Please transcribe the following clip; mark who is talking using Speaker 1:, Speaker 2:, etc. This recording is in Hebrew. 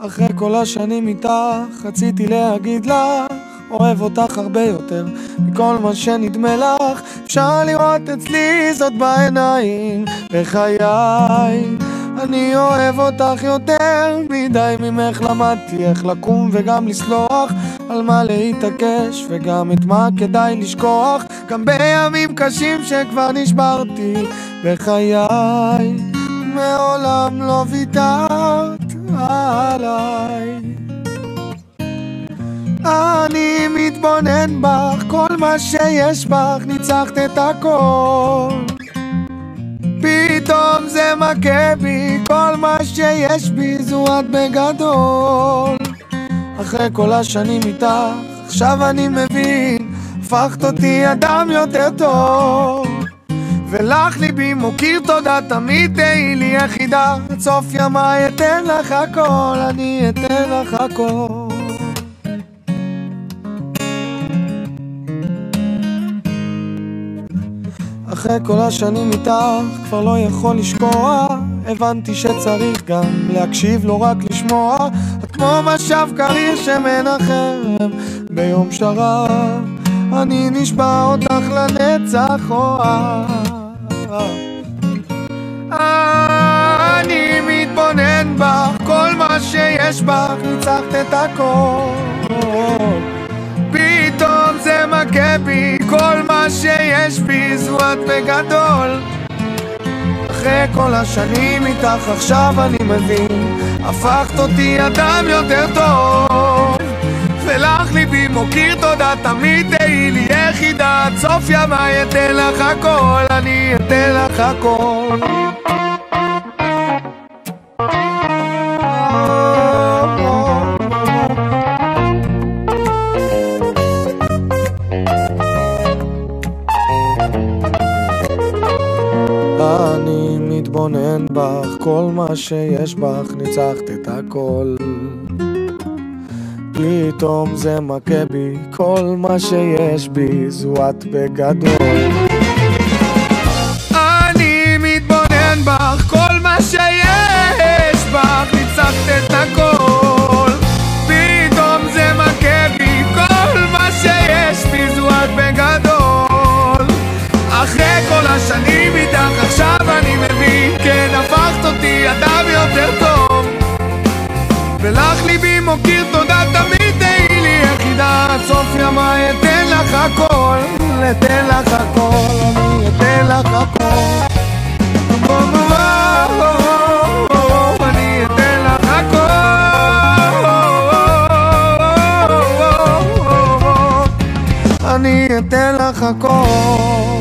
Speaker 1: אחרי כל השנים איתך רציתי להגיד לך אוהב אותך הרבה יותר מכל מה שנדמה לך. אפשר לראות אצלי זאת בעיניים. בחיי אני אוהב אותך יותר מדי ממך. למדתי איך לקום וגם לסלוח, על מה להתעקש וגם את מה כדאי לשכוח, גם בימים קשים שכבר נשברתי. בחיי מעולם לא ויתרת עליי. אני מתבונן בך, כל מה שיש בך ניצחת את הכל. פתאום זה מכה בי, כל מה שיש בי זו את בגדול. אחרי כל השנים איתך עכשיו אני מבין, הפכת אותי אדם יותר טוב. ולך ליבי מוקיר תודה, תמיד תהי לי יחידה. עד סוף ימיי אתן לך הכל, אני אתן לך הכל. אחרי כל השנים איתך כבר לא יכול לשקוע. הבנתי שצריך גם להקשיב, לא רק לשמוע. את כמו משב קריר שמנחם ביום שרב. אני נשבע אותך לנצח אוהב. אני מתבונן בך, כל מה שיש בך ניצחת את הכל. פתאום זה מכה בי, כל מה שיש בי זו את בגדול. אחרי כל השנים איתך עכשיו אני מבין, הפכת אותי אדם יותר טוב. ולך ליבי מוקיר תודה, תמיד תהי לי יחידה. עד סוף ימיי אתן לך הכל, אני אתן לך הכל. אני מתבונן בך, כל מה שיש בך ניצחת את הכל. פתאום זה מכה בי, כל מה שיש בי זו את בגדול. אני מתבונן בך, כל מה שיש בך ניצחת את הכל. פתאום זה מכה בי, כל מה שיש בי זו את בגדול. אחרי כל השנים איתך עכשיו אני מבין, כן הפכת אותי אדם יותר טוב. ולך ליבי מוקיר תודה, תמיד תהי לי יחידה. עד סוף ימיי אתן לך הכל, אתן לך הכל, אני אתן לך הכל. אני אתן לך הכל, אני אתן לך הכל.